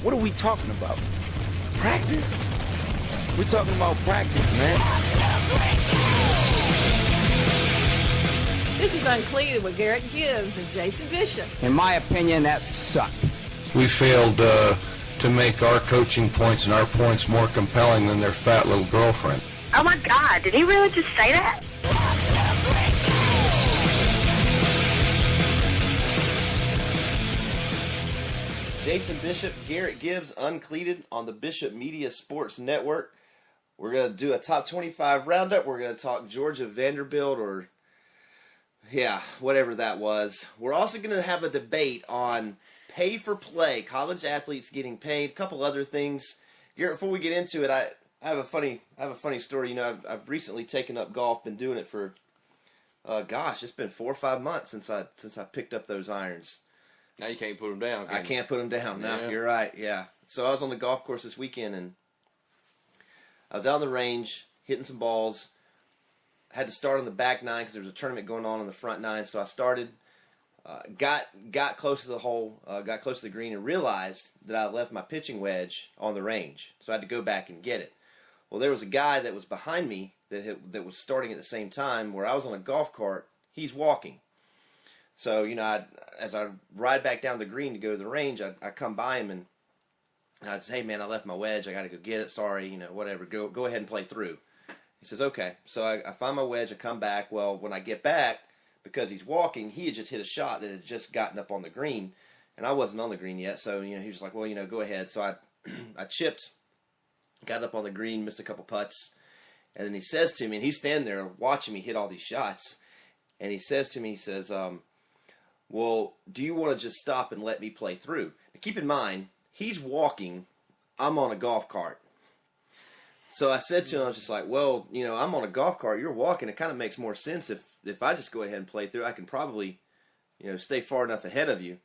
What are we talking about? Practice? We're talking about practice, man. This is UnCleated with Garrett, Gibbs, and Jason Bishop. In my opinion, that sucked. We failed to make our coaching points and our points more compelling than their fat little girlfriend. Oh my God, did he really just say that? Jason Bishop, Garrett Gibbs, UnCleated on the Bishop Media Sports Network. We're going to do a top 25 roundup. We're going to talk Georgia, Vanderbilt, or whatever that was. We're also going to have a debate on pay for play, college athletes getting paid, a couple other things. Garrett, before we get into it, I have a funny story. You know, I've recently taken up golf, been doing it for it's been 4 or 5 months since I picked up those irons. Now you can't put them down. I can't put them down. No, you're right. Yeah. So I was on the golf course this weekend, and I was out on the range hitting some balls. Had to start on the back nine because there was a tournament going on the front nine. So I started, got close to the hole, got close to the green, and realized that I left my pitching wedge on the range. So I had to go back and get it. Well, there was a guy that was behind me that was starting at the same time. Where I was on a golf cart, he's walking. So, you know, as I ride back down the green to go to the range, I come by him and I'd say, hey, man, I left my wedge. I got to go get it. Sorry, you know, whatever. Go ahead and play through. He says, okay. So I find my wedge. I come back. Well, when I get back, because he's walking, he had just hit a shot that had just gotten up on the green, and I wasn't on the green yet. So, you know, he was like, well, you know, go ahead. So I chipped, got up on the green, missed a couple putts, and then he says to me, and he's standing there watching me hit all these shots, and he says to me, he says, well, do you want to just stop and let me play through? Now, keep in mind, he's walking, I'm on a golf cart. So I said to him, I was just like, well, you know, I'm on a golf cart, you're walking, it kind of makes more sense if I just go ahead and play through. I can probably, you know, stay far enough ahead of you.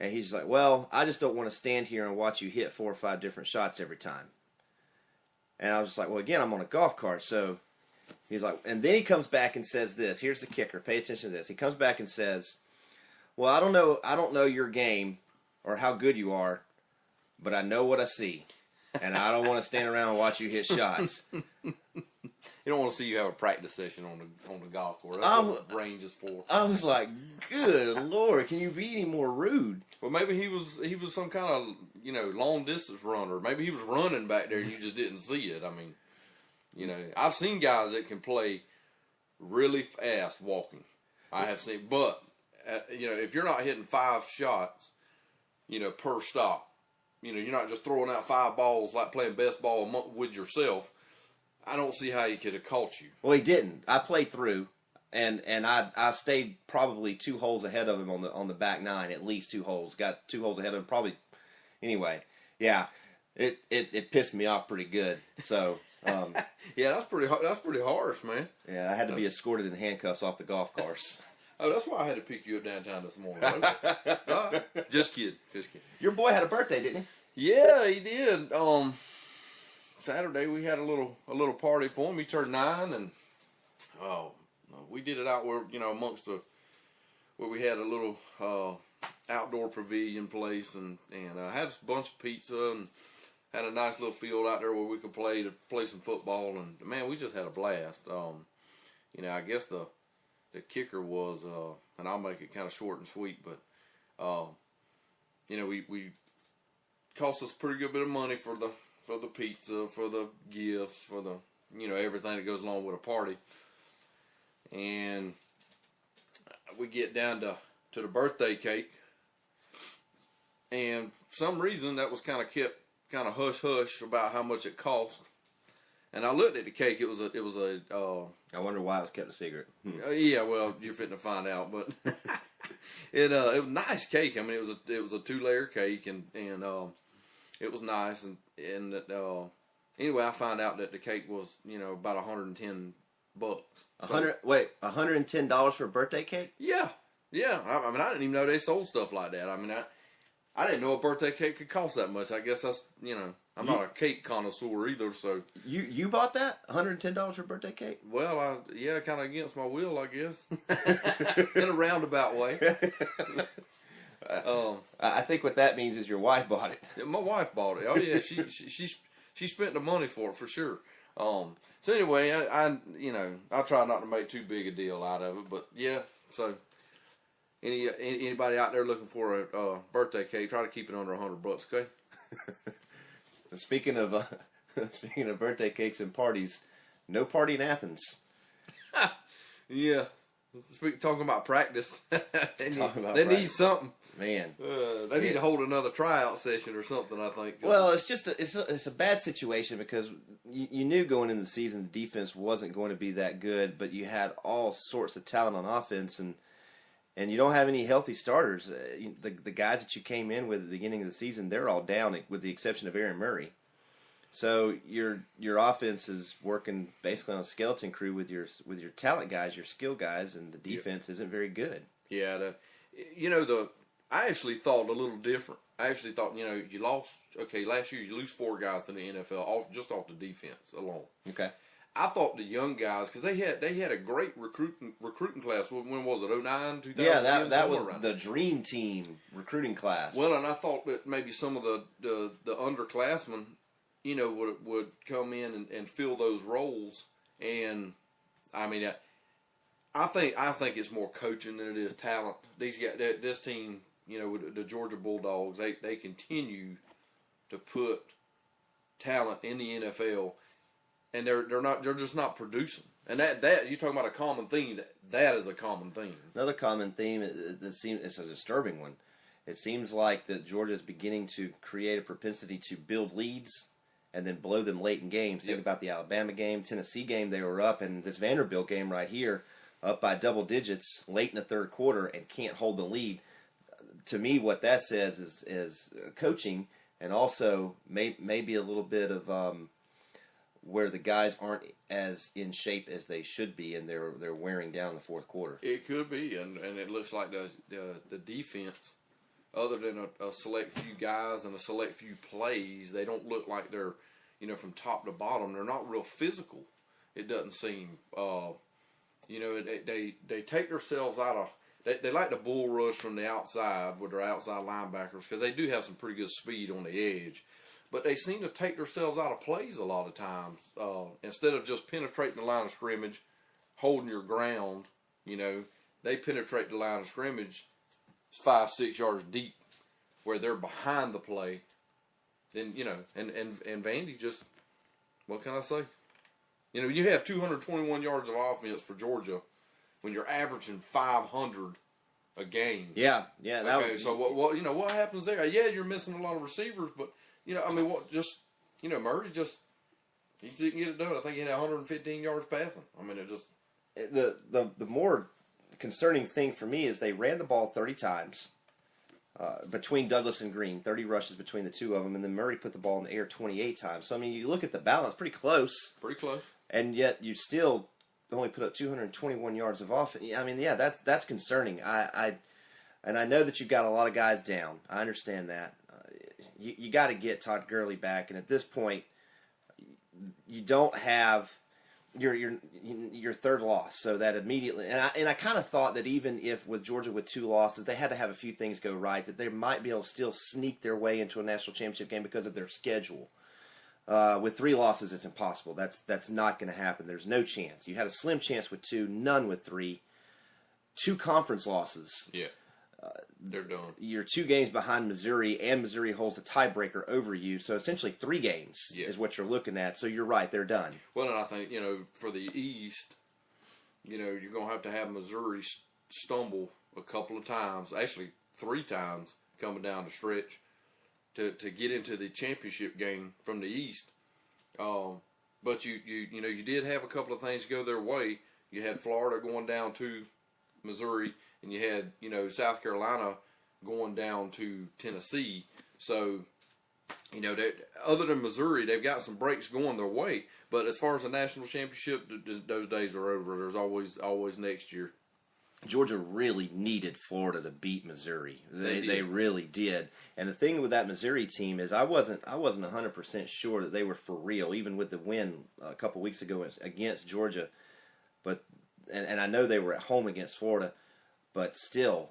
And he's just like, well, I just don't want to stand here and watch you hit 4 or 5 different shots every time. And I was just like, well, again, I'm on a golf cart, so he's like, and then he comes back and says this, here's the kicker, pay attention to this. He comes back and says, well, I don't know your game or how good you are, but I know what I see, and I don't want to stand around and watch you hit shots. You don't want to see you have a practice session on the golf course. That's what the range is for. I was like, good Lord, can you be any more rude? Well, maybe he was some kind of, you know, long distance runner. Maybe he was running back there and you just didn't see it. I mean, you know, I've seen guys that can play really fast walking. I have seen, but you know, if you're not hitting 5 shots, you know, per stop, you know, you're not just throwing out 5 balls like playing best ball with yourself, I don't see how he could have caught you. Well, he didn't. I played through, and I stayed probably 2 holes ahead of him on the back nine, at least 2 holes. Got 2 holes ahead of him, probably. Anyway, yeah, it pissed me off pretty good. So. Yeah, that's pretty harsh, man. Yeah, I had to be escorted in handcuffs off the golf course. Oh, that's why I had to pick you up downtown this morning. Just kidding. Your boy had a birthday, didn't he? Yeah, he did. Saturday we had a little party for him. He turned 9, and we did it out where, you know, where we had a little outdoor pavilion place, and had a bunch of pizza and had a nice little field out there where we could play some football, and man, we just had a blast. You know, I guess the kicker was, and I'll make it kind of short and sweet, but, you know, we cost us a pretty good bit of money for the pizza, for the gifts, for the, you know, everything that goes along with a party. And we get down to the birthday cake, and for some reason that was kind of kept kind of hush about how much it cost. And I looked at the cake. It was a. I wonder why it was kept a secret. Yeah, well, you're fitting to find out, but it was a nice cake. I mean, it was a 2-layer cake, and it was nice. And anyway, I found out that the cake was, you know, about $110. $110 for a birthday cake? Yeah. I mean, I didn't even know they sold stuff like that. I mean, I didn't know a birthday cake could cost that much. I guess that's, you know, I'm not a cake connoisseur either, so. You bought that? $110 for a birthday cake? Well, kind of against my will, I guess. In a roundabout way. I think what that means is your wife bought it. My wife bought it. Oh yeah, she spent the money for sure. So anyway, I try not to make too big a deal out of it, but yeah. So anybody out there looking for a birthday cake, try to keep it under $100, okay? Speaking of birthday cakes and parties, no party in Athens. Yeah. Talking about practice. they practice. need something. Man, they need to hold another tryout session or something, I think. Well, it's just it's a bad situation because you knew going into the season the defense wasn't going to be that good, but you had all sorts of talent on offense, and you don't have any healthy starters. The guys that you came in with at the beginning of the season, they're all down with the exception of Aaron Murray. So your offense is working basically on a skeleton crew with your talent guys, your skill guys, and the defense isn't very good. Yeah, I actually thought a little different. I actually thought, you lost. Okay, last year you lose 4 guys to the NFL just off the defense alone. Okay. I thought the young guys, because they had a great recruiting class. When was it? 09, 2000? Yeah, that was the dream team recruiting class. Well, and I thought that maybe some of the underclassmen, would come in and fill those roles. And I mean, I think it's more coaching than it is talent. These guys, this team, the Georgia Bulldogs, they continue to put talent in the NFL, and they're just not producing. And that you're talking about a common theme. That is a common theme. Another common theme it's a disturbing one. It seems like that Georgia is beginning to create a propensity to build leads and then blow them late in games. Think about the Alabama game, Tennessee game. They were up, and this Vanderbilt game right here, up by double digits late in the third quarter and can't hold the lead. To me, what that says is coaching, and also maybe a little bit of where the guys aren't as in shape as they should be, and they're wearing down in the fourth quarter. It could be, and it looks like the defense, other than a select few guys and a select few plays, they don't look like they're, from top to bottom, they're not real physical. It doesn't seem. They take themselves out of. They like the bull rush from the outside with their outside linebackers because they do have some pretty good speed on the edge. But they seem to take themselves out of plays a lot of times. Instead of just penetrating the line of scrimmage, holding your ground, they penetrate the line of scrimmage 5-6 yards deep where they're behind the play. Then, and Vandy just, what can I say? You have 221 yards of offense for Georgia when you're averaging 500 a game. Yeah. So what happens there? Yeah, you're missing a lot of receivers, but Murray he didn't get it done. I think he had 115 yards passing. I mean, it just the more concerning thing for me is they ran the ball 30 times between Douglas and Green, 30 rushes between the two of them, and then Murray put the ball in the air 28 times. So I mean, you look at the balance, pretty close. Pretty close. And yet you still only put up 221 yards of offense. I mean, yeah, that's concerning. I know that you've got a lot of guys down. I understand that. You got to get Todd Gurley back, and at this point, you don't have your third loss, so that immediately. And I kind of thought that even if with Georgia with 2 losses, they had to have a few things go right, that they might be able to still sneak their way into a national championship game because of their schedule. With 3 losses, it's impossible. That's not going to happen. There's no chance. You had a slim chance with 2, none with 3. 2 conference losses. Yeah, they're done. You're 2 games behind Missouri, and Missouri holds the tiebreaker over you. So essentially 3 games is what you're looking at. So you're right, they're done. Well, and I think, for the East, you're going to have Missouri stumble a couple of times, actually 3 times coming down the stretch. To get into the championship game from the East, but you did have a couple of things go their way. You had Florida going down to Missouri, and you had South Carolina going down to Tennessee. So other than Missouri, they've got some breaks going their way. But as far as the national championship, those days are over. There's always next year. Georgia really needed Florida to beat Missouri. They really did. And the thing with that Missouri team is I wasn't 100% sure that they were for real, even with the win a couple weeks ago against Georgia. But and I know they were at home against Florida, but still,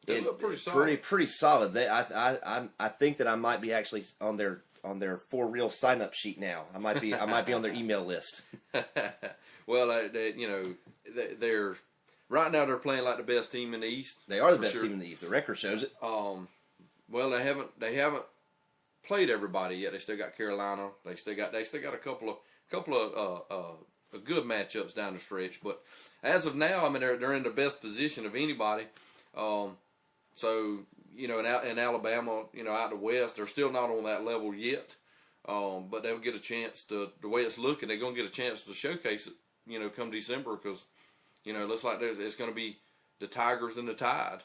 They look pretty solid. Pretty solid. I think that I might be actually on their for real sign up sheet now. I might be on their email list. Well, they're right now they're playing like the best team in the East. They are the best team in the East. The record shows it. Well, they haven't played everybody yet. They still got Carolina. They still got a couple of good matchups down the stretch. But as of now, I mean, they're in the best position of anybody. So in Alabama, out the West, they're still not on that level yet. But they'll get a chance to, the way it's looking, they're going to get a chance to showcase it, come December, because, it looks like it's going to be the Tigers and the Tide.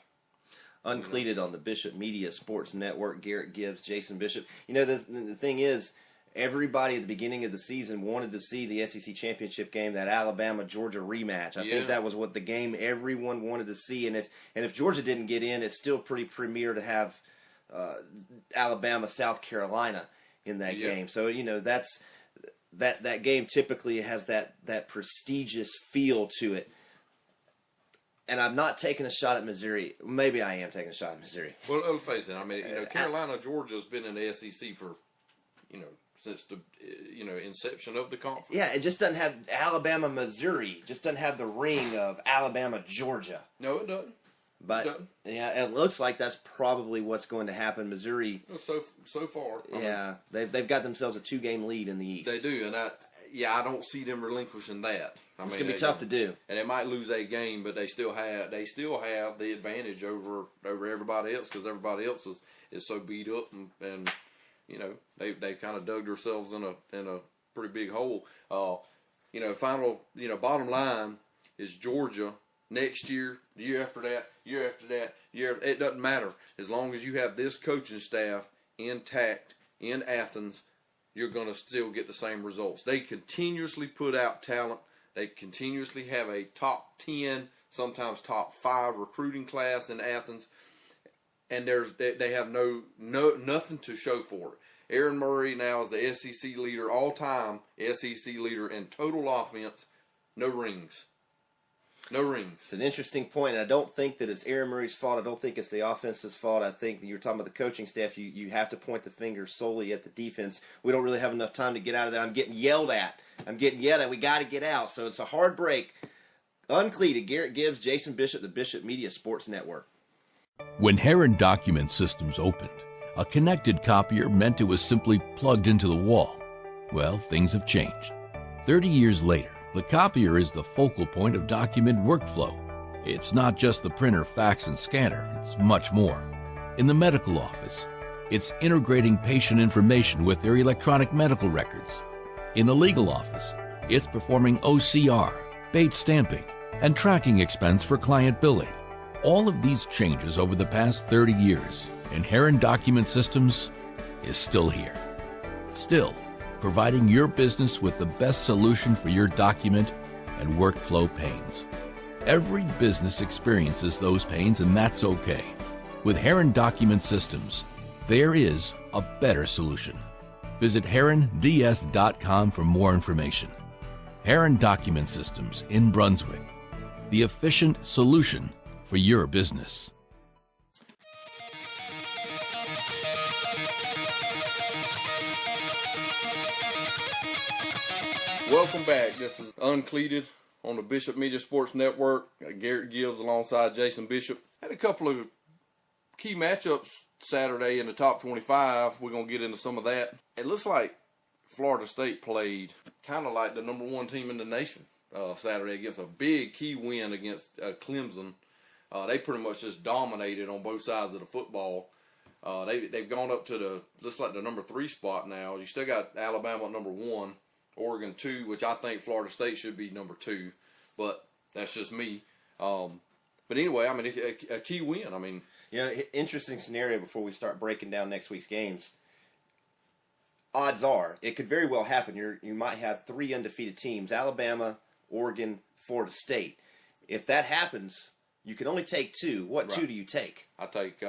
UnCleated on the Bishop Media Sports Network. Garrett Gibbs, Jason Bishop. The thing is, everybody at the beginning of the season wanted to see the SEC championship game, that Alabama-Georgia rematch. I think that was what the game everyone wanted to see. And if Georgia didn't get in, it's still pretty premier to have Alabama-South Carolina in that game. So that's that game typically has that prestigious feel to it. And I'm not taking a shot at Missouri. Maybe I am taking a shot at Missouri. Well, let's face it. I mean, Carolina, Georgia's been in the SEC for, since the, inception of the conference. Yeah, it just doesn't have Alabama, Missouri. Just doesn't have the ring of Alabama, Georgia. No, it doesn't. But yeah, it looks like that's probably what's going to happen. Missouri. So far. They've got themselves a 2-game lead in the East. They do, and I don't see them relinquishing that. It's going to be tough to do. And they might lose a game, but they still have the advantage over everybody else, because everybody else is so beat up and they kind of dug themselves in a pretty big hole. Bottom line is Georgia next year, the year after that, it doesn't matter. As long as you have this coaching staff intact in Athens, you're going to still get the same results. They continuously put out talent. They continuously have a top 10, sometimes top 5 recruiting class in Athens, and they have nothing to show for it. Aaron Murray now is the SEC leader, all-time SEC leader in total offense. No rings. No rings. It's an interesting point. I don't think that it's Aaron Murray's fault. I don't think it's the offense's fault. I think that you're talking about the coaching staff. You have to point the finger solely at the defense. We don't really have enough time to get out of that. I'm getting yelled at. We got to get out. So it's a hard break. UnCleated. Garrett Gibbs, Jason Bishop, the Bishop Media Sports Network. When Heron Document Systems opened, a connected copier meant it was simply plugged into the wall. Well, things have changed. 30 years later, the copier is the focal point of document workflow. It's not just the printer, fax, and scanner. It's much more. In the medical office, it's integrating patient information with their electronic medical records. In the legal office, it's performing OCR, Bates stamping, and tracking expense for client billing. All of these changes over the past 30 years, and Heron Document Systems is still here. Still, providing your business with the best solution for your document and workflow pains. Every business experiences those pains, and that's okay. With Heron Document Systems, there is a better solution. Visit heronds.com for more information. Heron Document Systems in Brunswick, the efficient solution for your business. Welcome back. This is UnCleated on the Bishop Media Sports Network. Garrett Gibbs alongside Jason Bishop. Had a couple of key matchups Saturday in the top 25. We're going to get into some of that. It looks like Florida State played kind of like the number 1 team in the nation Saturday against a big key win against Clemson. They pretty much just dominated on both sides of the football. They've gone up to looks like the number 3 spot now. You still got Alabama at number 1. Oregon 2, which I think Florida State should be number 2, but that's just me. But anyway, I mean, a key win. I mean, interesting scenario before we start breaking down next week's games. Odds are it could very well happen. You might have 3 undefeated teams: Alabama, Oregon, Florida State. If that happens, you can only take 2. What 2 do you take? I take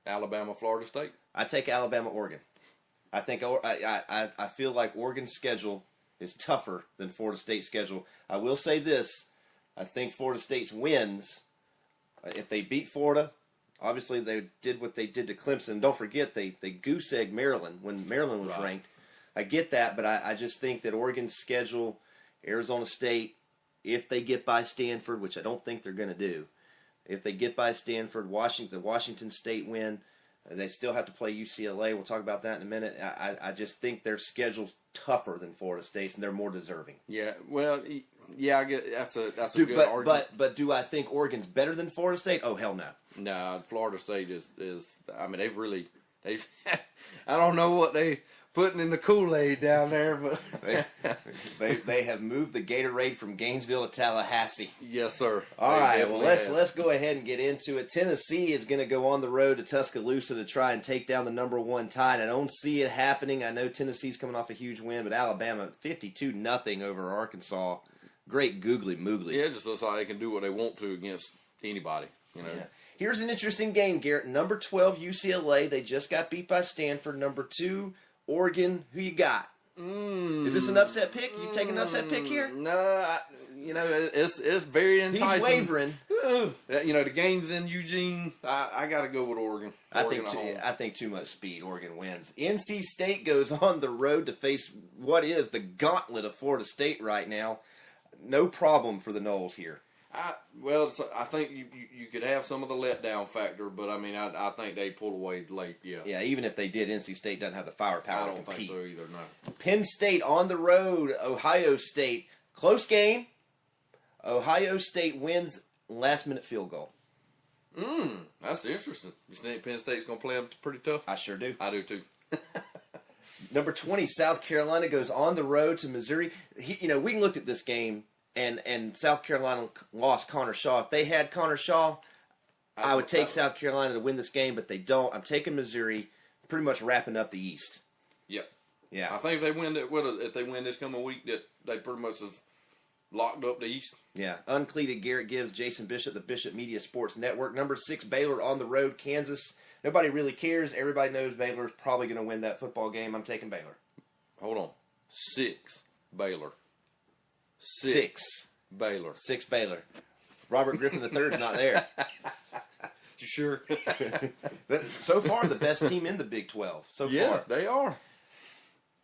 Alabama, Florida State. I take Alabama, Oregon. I think I feel like Oregon's schedule is tougher than Florida State's schedule. I will say this: I think Florida State's wins, if they beat Florida, Obviously, they did what they did to Clemson. Don't forget, they goose-egged Maryland when Maryland was ranked. I get that, but I just think that Oregon's schedule, Arizona State, if they get by Stanford, which I don't think they're going to do, if they get by Stanford, the Washington State win, they still have to play UCLA. We'll talk about that in a minute. I just think their schedule's tougher than Florida State's, and they're more deserving. Yeah, well, yeah, I get that's a good argument. But do I think Oregon's better than Florida State? Oh, hell no. No, Florida State is. I mean, they've. I don't know what they putting in the Kool-Aid down there, but they have moved the Gatorade from Gainesville to Tallahassee. Yes, sir. All right, well let's go ahead and get into it. Tennessee is going to go on the road to Tuscaloosa to try and take down the number 1 Tide. I don't see it happening. I know Tennessee's coming off a huge win, but Alabama 52-0 over Arkansas. Great googly moogly. Yeah, it just looks like they can do what they want to against anybody. You know. Yeah. Here's an interesting game, Garrett. Number 12 UCLA. They just got beat by Stanford. Number 2 Oregon. Who you got? Is this an upset pick? You take an upset pick here? No, it's very enticing. He's wavering. You know, the game's in Eugene. I got to go with Oregon. I think too much speed. Oregon wins. NC State goes on the road to face what is the gauntlet of Florida State right now. No problem for the Noles here. I think you could have some of the letdown factor, but I mean, I think they pulled away late. Yeah. Yeah, even if they did, NC State doesn't have the firepower to compete. I don't think so either. No. Penn State on the road. Ohio State, close game. Ohio State wins last-minute field goal. That's interesting. You think Penn State's going to play them pretty tough? I sure do. I do too. Number 20, South Carolina goes on the road to Missouri. We can look at this game. And South Carolina lost Connor Shaw. If they had Connor Shaw, I would take South Carolina to win this game, but they don't. I'm taking Missouri, pretty much wrapping up the East. Yep. Yeah. I think if they win this coming week, that they pretty much have locked up the East. Yeah. UnCleated, Garrett Gibbs, Jason Bishop, the Bishop Media Sports Network. Number 6, Baylor on the road, Kansas. Nobody really cares. Everybody knows Baylor's probably going to win that football game. I'm taking Baylor. Hold on. 6, Baylor. 6 Baylor. 6 Baylor. Robert Griffin III's not there. You sure? So far, the best team in the Big 12. So far, they are.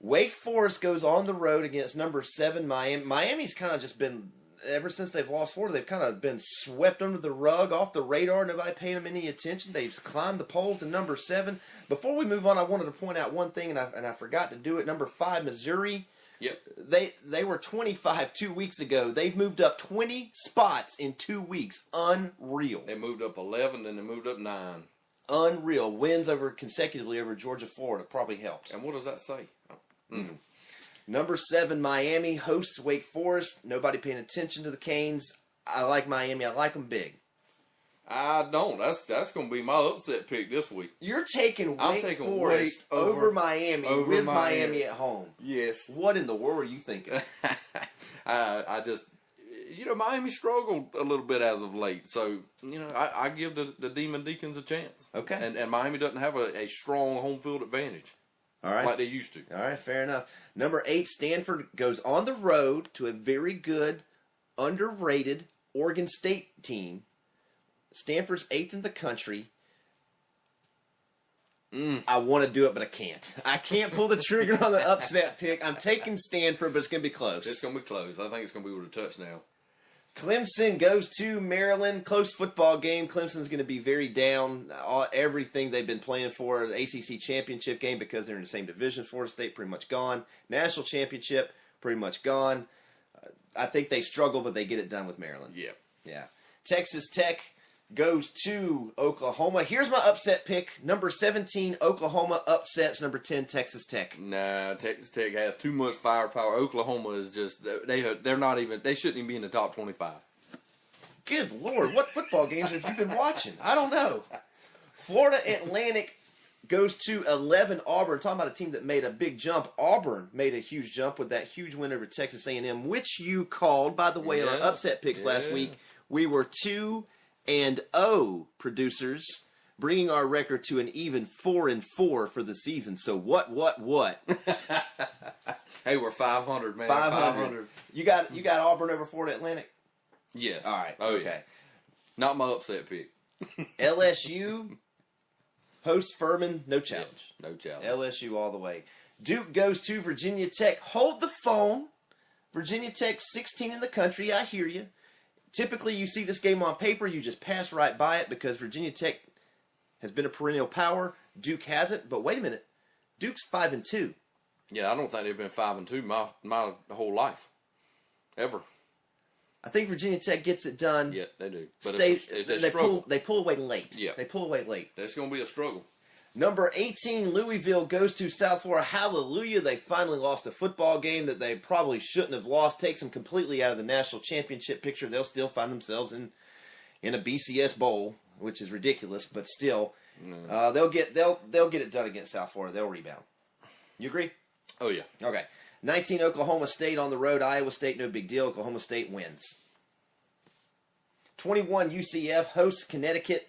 Wake Forest goes on the road against number 7 Miami. Miami's kind of just been, ever since they've lost Florida, they've kind of been swept under the rug, off the radar. Nobody paying them any attention. They've climbed the polls to number 7. Before we move on, I wanted to point out one thing, and I forgot to do it. Number 5, Missouri. Yep. They were 25 2 weeks ago. They've moved up 20 spots in 2 weeks. Unreal. They moved up 11, then they moved up 9. Unreal. Wins consecutively over Georgia, Florida probably helps. And what does that say? Number 7, Miami hosts Wake Forest. Nobody paying attention to the Canes. I like Miami. I like them big. I don't. That's going to be my upset pick this week. You're taking Wake Forest over Miami with Miami at home. Yes. What in the world are you thinking? I just, Miami struggled a little bit as of late. So, I give the Demon Deacons a chance. Okay. And Miami doesn't have a strong home field advantage. All right. Like they used to. All right, fair enough. Number 8, Stanford goes on the road to a very good, underrated Oregon State team. Stanford's 8th in the country. I want to do it, but I can't. I can't pull the trigger on the upset pick. I'm taking Stanford, but it's going to be close. It's going to be close. I think it's going to be with a touchdown. Clemson goes to Maryland. Close football game. Clemson's going to be very down. Everything they've been playing for, the ACC championship game, because they're in the same division. Florida State pretty much gone. National championship pretty much gone. I think they struggle, but they get it done with Maryland. Yep. Yeah. Texas Tech goes to Oklahoma. Here's my upset pick. Number 17, Oklahoma upsets number 10, Texas Tech. Nah, Texas Tech has too much firepower. Oklahoma is just, they're not even, they shouldn't even be in the top 25. Good Lord, what football games have you been watching? I don't know. Florida Atlantic goes to 11, Auburn. Talking about a team that made a big jump. Auburn made a huge jump with that huge win over Texas A&M, which you called, by the way, in our upset picks last week. We were 2-0 producers, bringing our record to an even 4-4 for the season. So what? Hey, we're 500, man. 500. You got Auburn over Florida Atlantic? Yes. All right. Oh, okay. Yeah. Not my upset pick. LSU hosts Furman, no challenge. Yeah, no challenge. LSU all the way. Duke goes to Virginia Tech. Hold the phone. Virginia Tech 16 in the country. I hear you. Typically, you see this game on paper, you just pass right by it because Virginia Tech has been a perennial power. Duke hasn't. But wait a minute. Duke's 5-2. Yeah, I don't think they've been 5-2 my whole life, ever. I think Virginia Tech gets it done. Yeah, they do. But It's a they struggle. pull away late. Yeah. They pull away late. That's going to be a struggle. Number 18, Louisville goes to South Florida. Hallelujah. They finally lost a football game that they probably shouldn't have lost. Takes them completely out of the national championship picture. They'll still find themselves in a BCS bowl, which is ridiculous, but still, they'll get it done against South Florida. They'll rebound. You agree? Oh, yeah. Okay. 19, Oklahoma State on the road. Iowa State, no big deal. Oklahoma State wins. 21, UCF hosts Connecticut.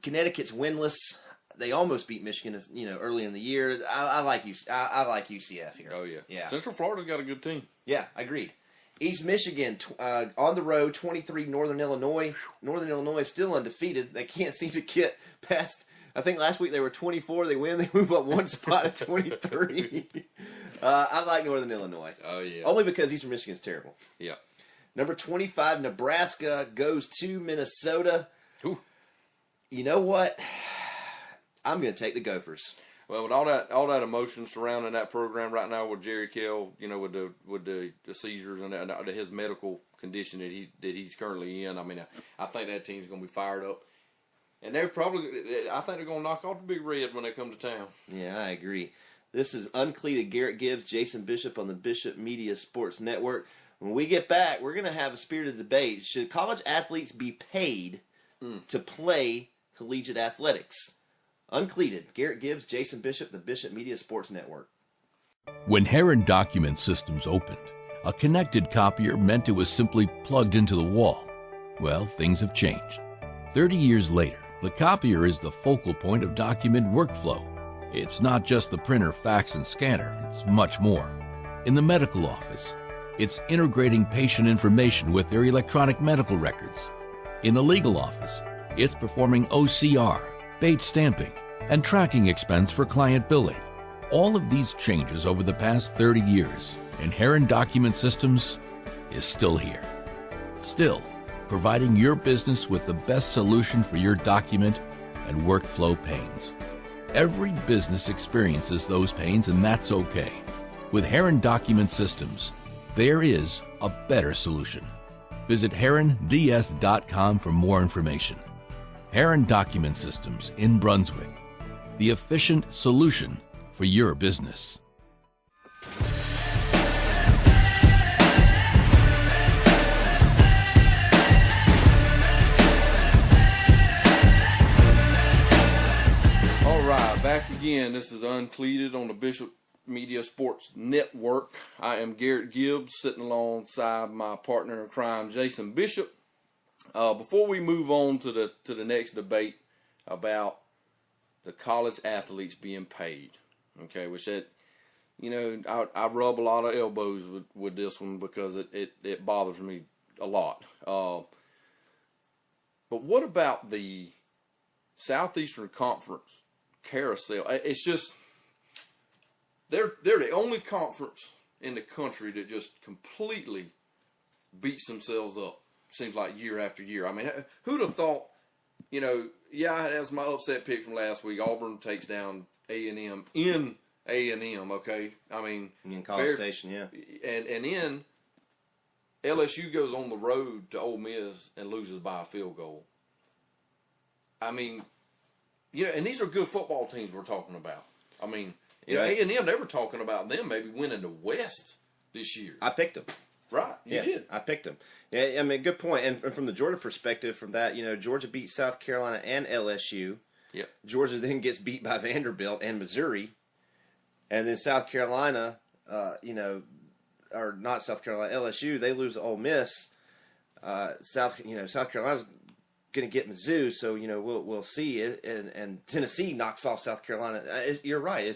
Connecticut's winless. They almost beat Michigan, early in the year. I like UCF here. Oh, yeah. Yeah. Central Florida's got a good team. Yeah, agreed. East Michigan on the road, 23, Northern Illinois. Northern Illinois is still undefeated. They can't seem to get past. I think last week they were 24. They win. They move up one spot to 23. I like Northern Illinois. Oh, yeah. Only because Eastern Michigan's terrible. Yeah. Number 25, Nebraska goes to Minnesota. Ooh. You know what? I'm going to take the Gophers. Well, with all that emotion surrounding that program right now with Jerry Kell, with the seizures and his medical condition that he's currently in, I mean, I think that team's going to be fired up. And I think they're going to knock off the Big Red when they come to town. Yeah, I agree. This is UnCleated. Garrett Gibbs, Jason Bishop on the Bishop Media Sports Network. When we get back, we're going to have a spirited debate. Should college athletes be paid to play collegiate athletics? UnCleated. Garrett Gibbs, Jason Bishop, the Bishop Media Sports Network. When Heron Document Systems opened, a connected copier meant it was simply plugged into the wall. Well, things have changed. 30 years later, the copier is the focal point of document workflow. It's not just the printer, fax, and scanner. It's much more. In the medical office, it's integrating patient information with their electronic medical records. In the legal office, it's performing OCR, Bates stamping, and tracking expense for client billing. All of these changes over the past 30 years, and Heron Document Systems is still here. Still, providing your business with the best solution for your document and workflow pains. Every business experiences those pains, and that's okay. With Heron Document Systems, there is a better solution. Visit heronds.com for more information. Heron Document Systems in Brunswick, the efficient solution for your business. All right, back again. This is UnCleated on the Bishop Media Sports Network. I am Garrett Gibbs, sitting alongside my partner in crime, Jason Bishop. Before we move on to the next debate about the college athletes being paid, okay, which I rub a lot of elbows with this one because it bothers me a lot. But what about the Southeastern Conference carousel? It's just they're the only conference in the country that just completely beats themselves up. Seems like year after year. I mean, who'd have thought? That was my upset pick from last week. Auburn takes down A&M in A&M. Okay, I mean in College Station, yeah, and then LSU goes on the road to Ole Miss and loses by a field goal. I mean, and these are good football teams we're talking about. I mean, A&M, they were talking about them maybe winning the West this year. I picked them. Right, you did. I picked them. Yeah, I mean, good point. And from the Georgia perspective, from that, Georgia beat South Carolina and LSU. Yeah. Georgia then gets beat by Vanderbilt and Missouri, and then South Carolina, or not South Carolina, LSU, they lose to Ole Miss. South Carolina's going to get Mizzou, so we'll see. And Tennessee knocks off South Carolina. You're right.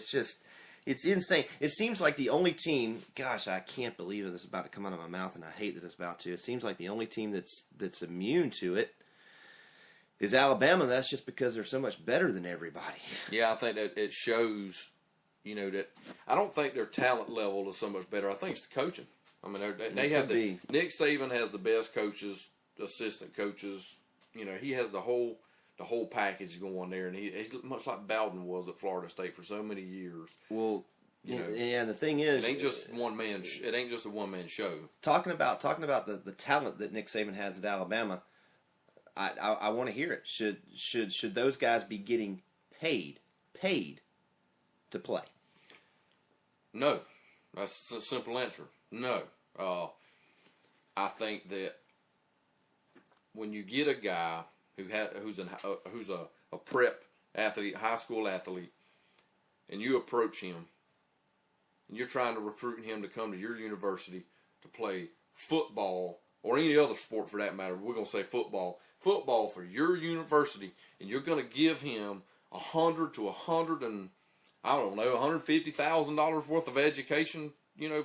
It's insane. It seems like the only team. Gosh, I can't believe this is about to come out of my mouth, and I hate that it's about to. It seems like the only team that's immune to it Is Alabama? That's just because they're so much better than everybody. Yeah, I think that it shows, that I don't think their talent level is so much better. I think it's the coaching. I mean, they have Nick Saban has the best coaches, assistant coaches. He has the whole package going there, and he's much like Bowden was at Florida State for so many years. Well, and the thing is, it ain't just one man. It ain't just a one man show. Talking about the talent that Nick Saban has at Alabama, I want to hear it. Should those guys be getting paid to play? No, that's a simple answer. No, I think that when you get a guy who's a prep athlete, high school athlete, and you approach him, and you're trying to recruit him to come to your university to play football or any other sport for that matter, we're going to say football for your university, and you're going to give him $100,000 to $150,000 worth of education,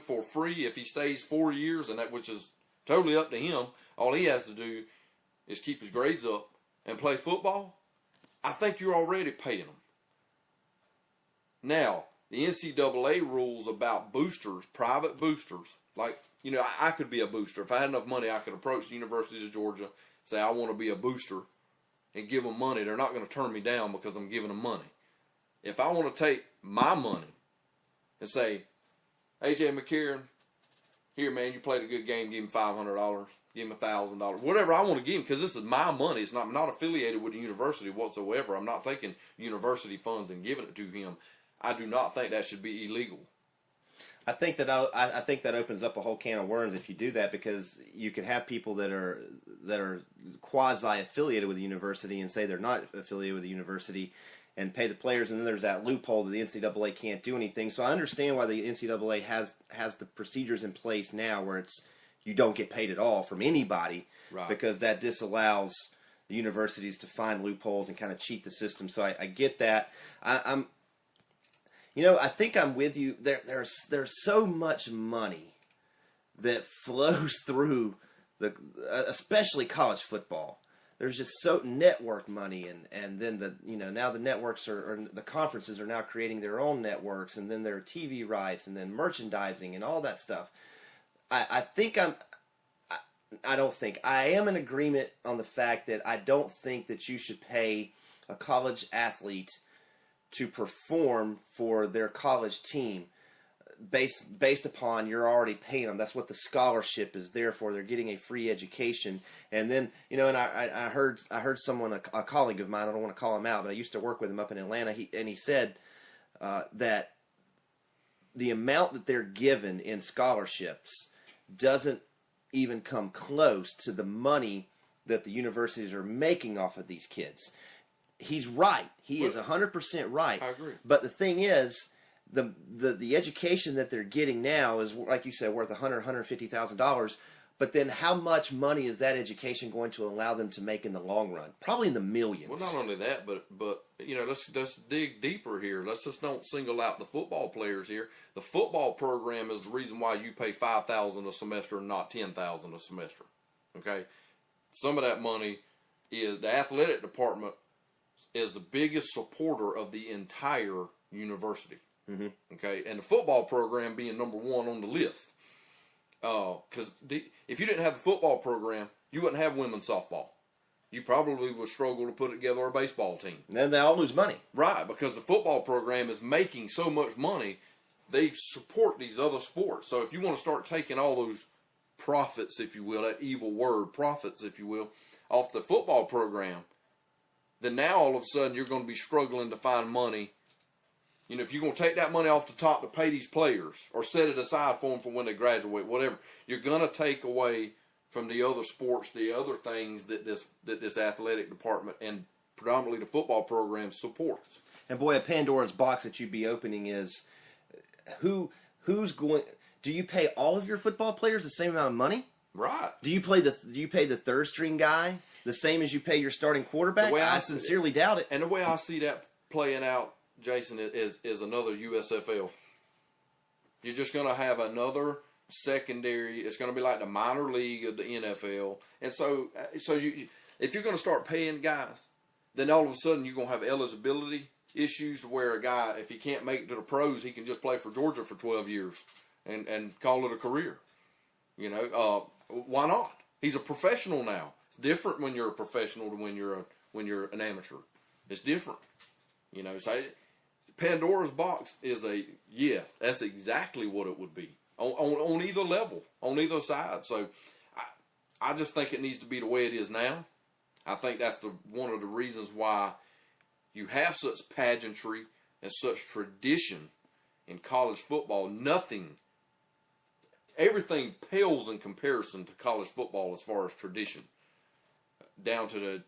for free if he stays 4 years, and which is totally up to him. All he has to do is keep his grades up and play football. I think you're already paying him. Now, the NCAA rules about boosters, private boosters, like, I could be a booster. If I had enough money, I could approach the University of Georgia, say I want to be a booster, and give them money. They're not going to turn me down because I'm giving them money. If I want to take my money and say, A.J. McCarron, here, man, you played a good game, give him $500, give him $1,000, whatever I want to give him, because this is my money. I'm not affiliated with the university whatsoever. I'm not taking university funds and giving it to him. I do not think that should be illegal. I think that opens up a whole can of worms if you do that, because you could have people that are quasi affiliated with the university and say they're not affiliated with the university and pay the players, and then there's that loophole that the NCAA can't do anything. So I understand why the NCAA has the procedures in place now where you don't get paid at all from anybody, right, because that disallows the universities to find loopholes and kind of cheat the system. So I get that. I think I'm with you. There's so much money that flows through especially college football. There's just so network money, and then now the networks or the conferences are now creating their own networks, and then there are TV rights, and then merchandising and all that stuff. I am in agreement on the fact that I don't think that you should pay a college athlete to perform for their college team based upon you're already paying them. That's what the scholarship is there for. They're getting a free education. And then, and I heard someone, a colleague of mine, I don't want to call him out, but I used to work with him up in Atlanta, he said that the amount that they're given in scholarships doesn't even come close to the money that the universities are making off of these kids. He's right. He is 100% right. I agree. But the thing is, the education that they're getting now is, like you said, worth $150,000. But then how much money is that education going to allow them to make in the long run? Probably in the millions. Well, not only that, but let's dig deeper here. Let's just don't single out the football players here. The football program is the reason why you pay $5,000 a semester and not $10,000 a semester. Okay, some of that money is the athletic department is the biggest supporter of the entire university. Mm-hmm. Okay, and the football program being number one on the list. Because if you didn't have the football program, you wouldn't have women's softball. You probably would struggle to put together a baseball team. And then they all lose money. Right, because the football program is making so much money, they support these other sports. So if you want to start taking all those profits, if you will, that evil word, profits, if you will, off the football program, then now all of a sudden you're going to be struggling to find money. If you're going to take that money off the top to pay these players or set it aside for them for when they graduate, whatever, you're going to take away from the other sports, the other things that this athletic department and predominantly the football program supports. And boy, a Pandora's box that you'd be opening is who's going. Do you pay all of your football players the same amount of money? Right. Do you pay the third string guy the same as you pay your starting quarterback? I sincerely doubt it. And the way I see that playing out, Jason, is another USFL. You're just going to have another secondary. It's going to be like the minor league of the NFL. And so if you're going to start paying guys, then all of a sudden you're going to have eligibility issues where a guy, if he can't make it to the pros, he can just play for Georgia for 12 years and call it a career. You know, why not? He's a professional now. It's different when you're a professional to when you're an amateur. It's different. You know, so Pandora's box is that's exactly what it would be on either level, on either side. So I just think it needs to be the way it is now. I think that's one of the reasons why you have such pageantry and such tradition in college football. Everything pales in comparison to college football as far as tradition, down to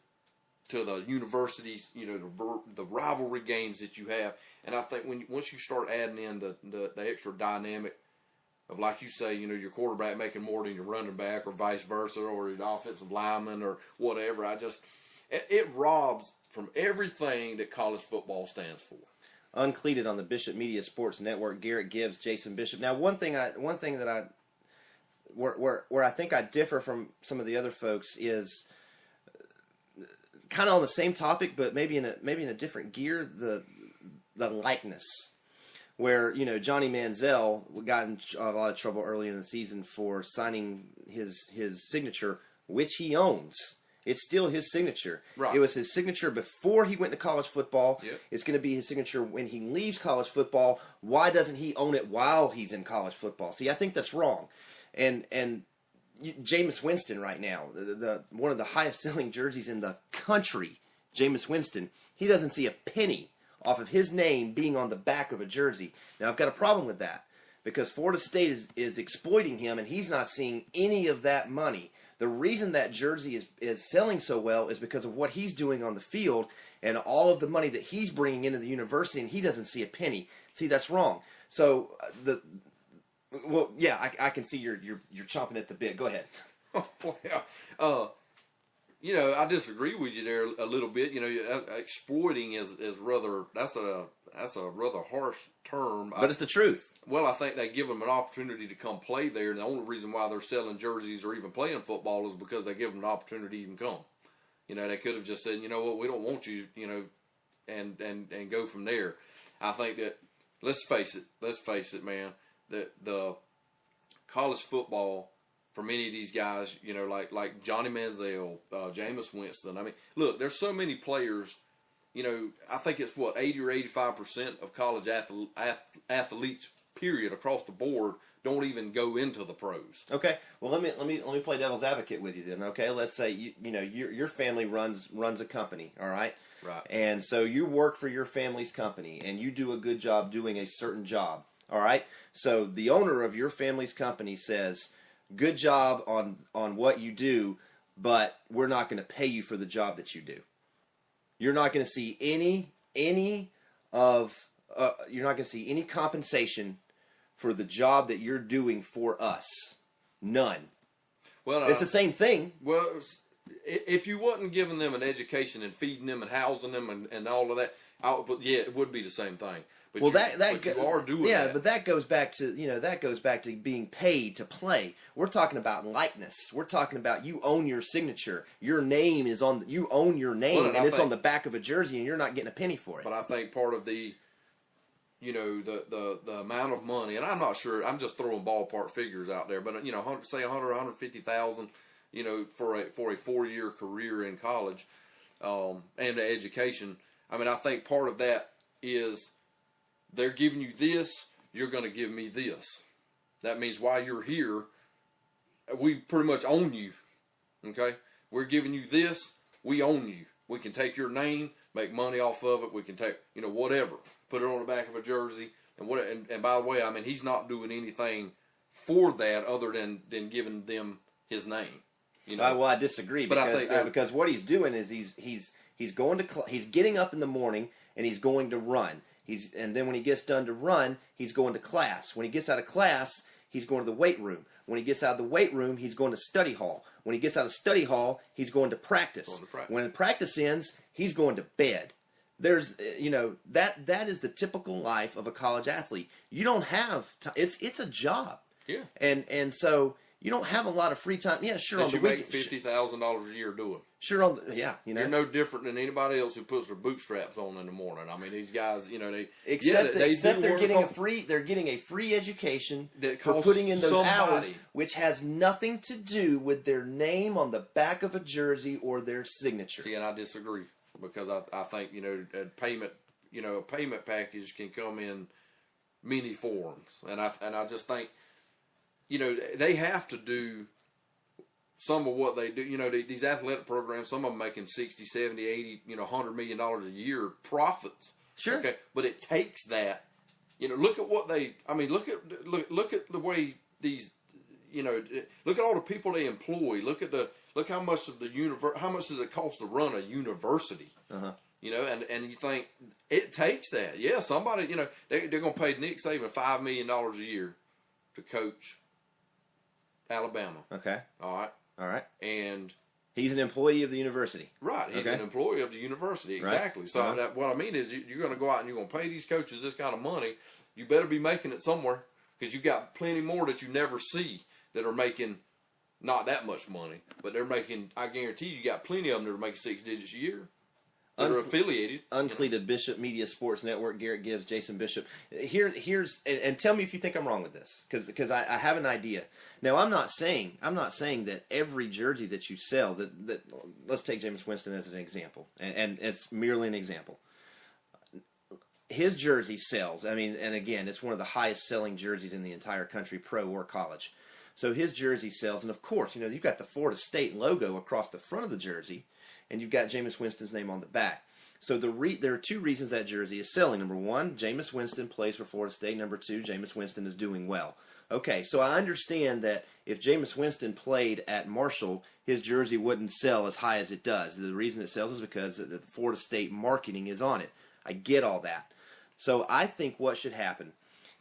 the universities, you know, the rivalry games that you have. And I think once you start adding in the extra dynamic of, like you say, you know, your quarterback making more than your running back, or vice versa, or your offensive lineman, or whatever, it robs from everything that college football stands for. UnCleated on the Bishop Media Sports Network. Garrett Gibbs, Jason Bishop. Now, one thing where I think I differ from some of the other folks is kind of on the same topic, but maybe in a different gear. The likeness, where, you know, Johnny Manziel got in a lot of trouble early in the season for signing his signature, which he owns. It's still his signature. Right. It was his signature before he went to college football. Yep. It's going to be his signature when he leaves college football. Why doesn't he own it while he's in college football? See, I think that's wrong. And Jameis Winston right now, the one of the highest selling jerseys in the country, Jameis Winston, he doesn't see a penny off of his name being on the back of a jersey. Now, I've got a problem with that, because Florida State is exploiting him, and he's not seeing any of that money. The reason that jersey is selling so well is because of what he's doing on the field and all of the money that he's bringing into the university, and he doesn't see a penny. See, that's wrong. So, I can see you're chomping at the bit. Go ahead. Well, you know, I disagree with you there a little bit. You know, exploiting is rather, that's a rather harsh term. But it's the truth. Well, I think they give them an opportunity to come play there, and the only reason why they're selling jerseys or even playing football is because they give them an opportunity to even come. You know, they could have just said, you know what, we don't want you, you know, and go from there. I think that, let's face it, man, that the college football, for many of these guys, you know, like Johnny Manziel, Jameis Winston. I mean, look, there's so many players. You know, I think it's 80 or 85% of college athletes, period, across the board, don't even go into the pros. Okay, well let me play devil's advocate with you then. Okay, let's say your family runs a company, all right? Right. And so you work for your family's company, and you do a good job doing a certain job, all right? So the owner of your family's company says, good job on what you do, but we're not going to pay you for the job that you do. You're not going to see any compensation for the job that you're doing for us. None. Well, it's the same thing. Well, if you wasn't giving them an education and feeding them and housing them and all of that, it would be the same thing. But well, you are doing that. Yeah, but that goes back to being paid to play. We're talking about likeness. We're talking about you own your signature. Your name is on. You own your name, and it's on the back of a jersey, and you're not getting a penny for it. But I think part of the, you know, the amount of money, and I'm not sure. I'm just throwing ballpark figures out there, but you know, say 150,000, you know, for a 4-year career in college, and the education. I mean, I think part of that is, they're giving you this, you're going to give me this. That means while you're here, we pretty much own you. Okay? We're giving you this, we own you. We can take your name, make money off of it. We can take, you know, whatever. Put it on the back of a jersey. And by the way, I mean, he's not doing anything for that other than giving them his name. You know? Well, I disagree, but because, I think because what he's doing is he's going to he's getting up in the morning and he's going to run. And then when he gets done to run, he's going to class. When he gets out of class, he's going to the weight room. When he gets out of the weight room, he's going to study hall. When he gets out of study hall, he's going to practice. When practice ends, he's going to bed. There's, you know, that is the typical life of a college athlete. You don't have it's a job. Yeah. And so, you don't have a lot of free time. Yeah, sure. That On the you make weekend, $50,000 a year doing. sure. On the, yeah, you know. You're no different than anybody else who puts their bootstraps on in the morning. I mean, these guys, you know, Except do they're work getting on- they're getting a free education That for costs putting in those somebody. hours, which has nothing to do with their name on the back of a jersey or their signature. See, and I disagree because I think, you know, a payment package can come in many forms, and I just think, you know, they have to do some of what they do. You know, these athletic programs, some of them making 60, 70, 80, you know, $100 million a year profits. Sure. Okay, but it takes that. You know, look at what they. I mean, look at the way these. You know, look at all the people they employ. Look how much of the how much does it cost to run a university? Uh-huh. You know, and you think it takes that. Yeah, somebody. You know, they're going to pay Nick Saban $5 million a year to coach Alabama. Okay. All right. And he's an employee of the university. right, he's Okay. an employee of the university. Exactly. Right. So Uh-huh. what I mean is, you're going to go out and you're going to pay these coaches this kind of money. You better be making it somewhere, because you got plenty more that you never see that are making not that much money, but they're making. I guarantee you got plenty of them that are making 6 digits a year. That are affiliated. UnCleated, Bishop Media Sports Network, Garrett Gibbs, Jason Bishop. Here's and tell me if you think I'm wrong with this, because I have an idea. Now I'm not saying that every jersey that you sell that let's take Jameis Winston as an example, and it's merely an example. His jersey sells. I mean, and again, it's one of the highest selling jerseys in the entire country, pro or college. So his jersey sells, and of course, you know, you've got the Florida State logo across the front of the jersey, and you've got Jameis Winston's name on the back. So there are two reasons that jersey is selling. Number one, Jameis Winston plays for Florida State. Number two, Jameis Winston is doing well. Okay, so I understand that if Jameis Winston played at Marshall, his jersey wouldn't sell as high as it does. The reason it sells is because the Florida State marketing is on it. I get all that. So I think what should happen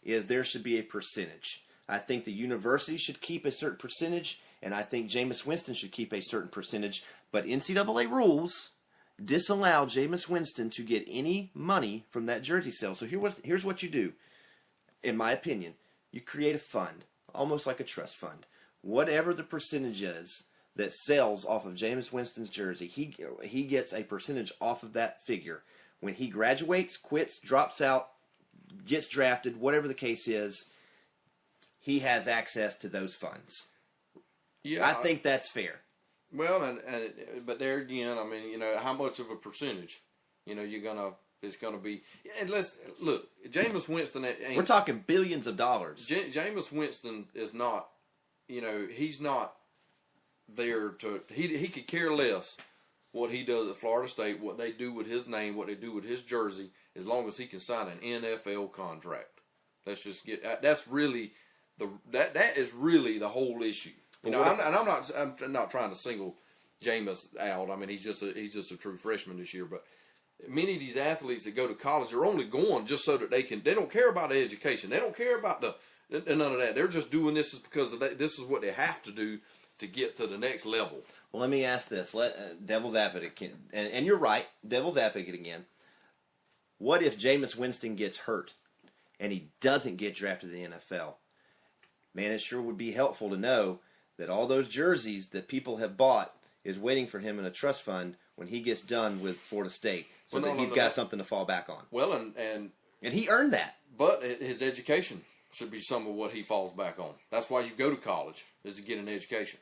is there should be a percentage. I think the university should keep a certain percentage, and I think Jameis Winston should keep a certain percentage. But NCAA rules disallow Jameis Winston to get any money from that jersey sale. So here's what you do, in my opinion. You create a fund, almost like a trust fund. Whatever the percentage is that sells off of Jameis Winston's jersey, he gets a percentage off of that figure. When he graduates, quits, drops out, gets drafted, whatever the case is, he has access to those funds. Yeah, I think that's fair. Well, but there again, I mean, you know, how much of a percentage? You know, it's gonna be. And let's look, Jameis Winston. We're talking billions of dollars. Jameis Winston is not. You know, he's not there to. He could care less what he does at Florida State, what they do with his name, what they do with his jersey, as long as he can sign an NFL contract. Let's just get. That's really that is really the whole issue. You know, I'm not trying to single Jameis out. I mean, he's just a true freshman this year. But many of these athletes that go to college are only going just so that they don't care about the education. They don't care about none of that. They're just doing this because this is what they have to do to get to the next level. Well, let me ask this: devil's advocate, and you're right, devil's advocate again. What if Jameis Winston gets hurt and he doesn't get drafted to the NFL? Man, it sure would be helpful to know that all those jerseys that people have bought is waiting for him in a trust fund when he gets done with Florida State, so that he's got something to fall back on. Well, and he earned that. But his education should be some of what he falls back on. That's why you go to college, is to get an education.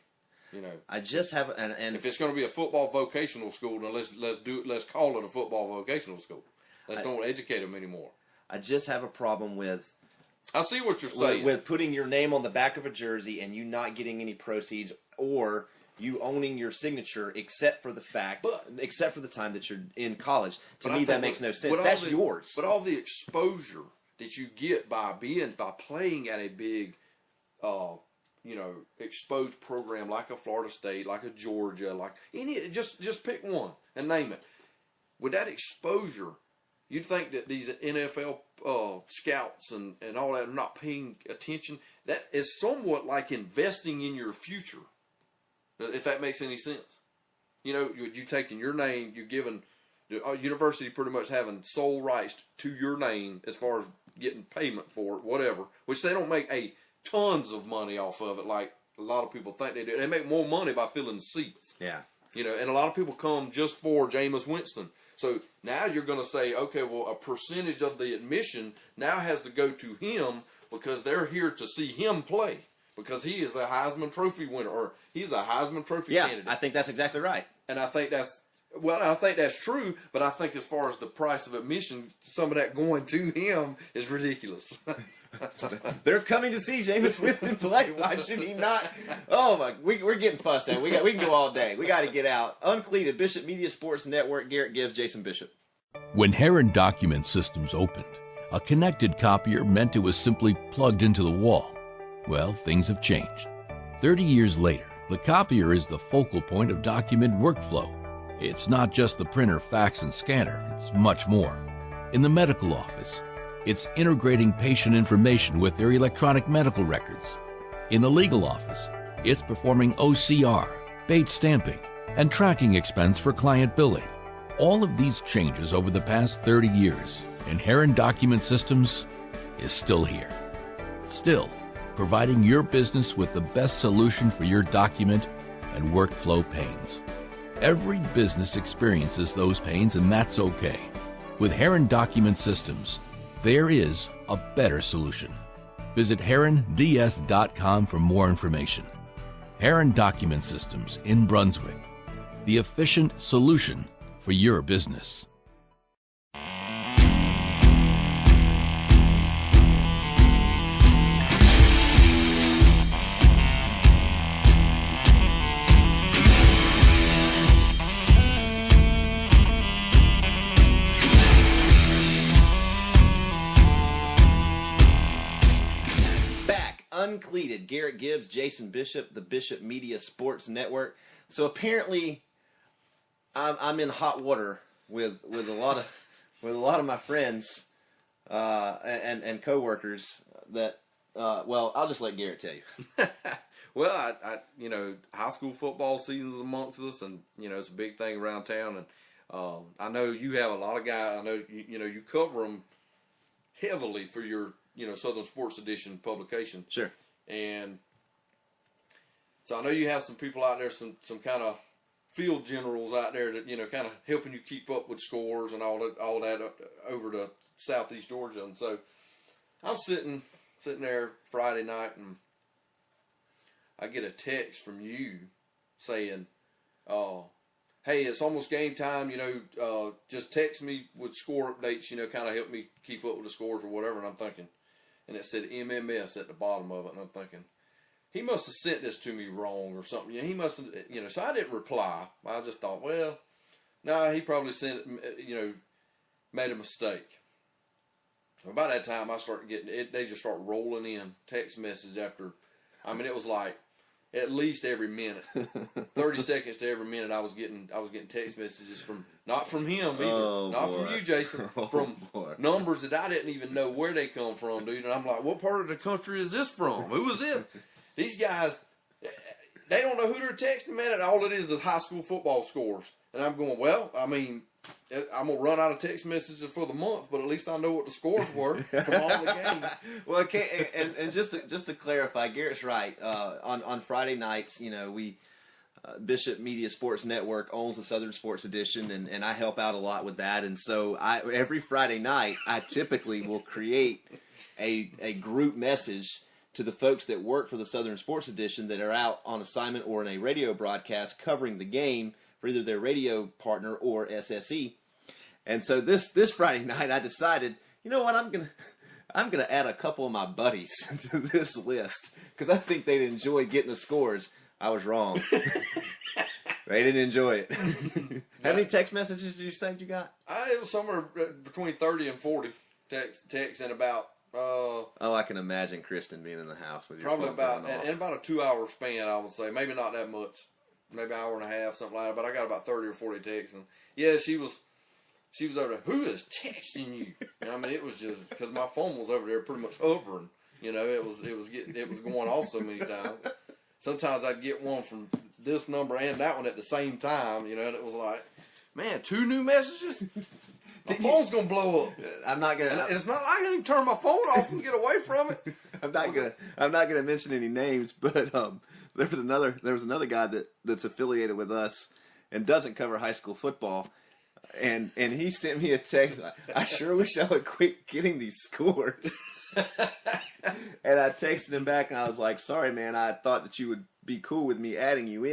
You know, I just have and if it's going to be a football vocational school, then let's call it a football vocational school. Don't educate them anymore. I just have a problem with. I see what you're saying. With putting your name on the back of a jersey and you not getting any proceeds, or you owning your signature, except for the time that you're in college. To me, that makes no sense. That's yours. But all the exposure that you get by playing at a big, exposed program like a Florida State, like a Georgia, like just pick one and name it. With that exposure, you'd think that these NFL scouts and all that are not paying attention. That is somewhat like investing in your future, if that makes any sense. You know, you taking your name, you're giving the university pretty much having sole rights to your name as far as getting payment for it, whatever, which they don't make tons of money off of it like a lot of people think they do. They make more money by filling seats. Yeah. You know, and a lot of people come just for Jameis Winston. So now you're going to say, okay, well, a percentage of the admission now has to go to him because they're here to see him play because he is a Heisman Trophy winner or he's a Heisman Trophy candidate. I think that's exactly right. And I think that's true, but I think as far as the price of admission, some of that going to him is ridiculous. They're coming to see Jameis Winston play. Why should he not? Oh my! We're getting fussed at. We can go all day. We got to get out. UnCleated, Bishop Media Sports Network. Garrett Gibbs, Jason Bishop. When Heron Document Systems opened, a connected copier meant it was simply plugged into the wall. Well, things have changed. 30 years later, the copier is the focal point of document workflow. It's not just the printer, fax, and scanner. It's much more. In the medical office, it's integrating patient information with their electronic medical records. In the legal office, it's performing OCR, Bates stamping, and tracking expense for client billing. All of these changes over the past 30 years, and Heron Document Systems is still here. Still, providing your business with the best solution for your document and workflow pains. Every business experiences those pains, and that's okay. With Heron Document Systems, there is a better solution. Visit heronds.com for more information. Heron Document Systems in Brunswick, the efficient solution for your business. UnCleated, Garrett Gibbs, Jason Bishop, the Bishop Media Sports Network. So apparently, I'm in hot water with a lot of my friends and coworkers. That well, I'll just let Garrett tell you. Well, I you know, high school football season's amongst us, and you know it's a big thing around town. And I know you have a lot of guys. I know you cover them heavily for your Southern Sports Edition publication. Sure. And so I know you have some people out there, some kind of field generals out there that kind of helping you keep up with scores and all that over to Southeast Georgia. And so I'm sitting there Friday night, and I get a text from you saying, hey, it's almost game time, just text me with score updates, kind of help me keep up with the scores or whatever. And I'm thinking, and it said MMS at the bottom of it, and I'm thinking, he must have sent this to me wrong or something. He must have, so I didn't reply. I just thought, well, no, he probably sent it, made a mistake. So by that time, I started getting it. They just start rolling in text message after. I mean, it was like at least every minute, 30 seconds to every minute. I was getting text messages not from him either, not from you, Jason, from numbers that I didn't even know where they come from, dude. And I'm like, what part of the country is this from? Who is this? These guys, they don't know who they're texting, man. And all it is high school football scores. And I'm going, well, I mean, I'm going to run out of text messages for the month, but at least I know what the scores were from all the games. Well, okay, and just to clarify, Garrett's right. On Friday nights, we Bishop Media Sports Network owns the Southern Sports Edition, and I help out a lot with that. And so every Friday night, I typically will create a group message to the folks that work for the Southern Sports Edition that are out on assignment or in a radio broadcast covering the game for either their radio partner or SSE. And so this Friday night, I decided, you know what, I'm gonna add a couple of my buddies to this list because I think they'd enjoy getting the scores. I was wrong. They didn't enjoy it. How many text messages did you say you got? It was somewhere between 30 and 40 texts and about. I can imagine Kristen being in the house with you. Probably about a 2-hour span, I would say. Maybe not that much. Maybe an hour and a half, something like that. But I got about 30 or 40 texts. And yeah, she was over there. Who is texting you? I mean, it was just because my phone was over there pretty much hovering. It was going off so many times. Sometimes I'd get one from this number and that one at the same time. And it was like, man, 2 new messages. My phone's gonna blow up. I'm not gonna. It's not. I can turn my phone off and get away from it. I'm not gonna mention any names, but there was another guy that's affiliated with us and doesn't cover high school football, and he sent me a text. I sure wish I would quit getting these scores. And I texted him back and I was like, sorry man, I thought that you would be cool with me adding you in.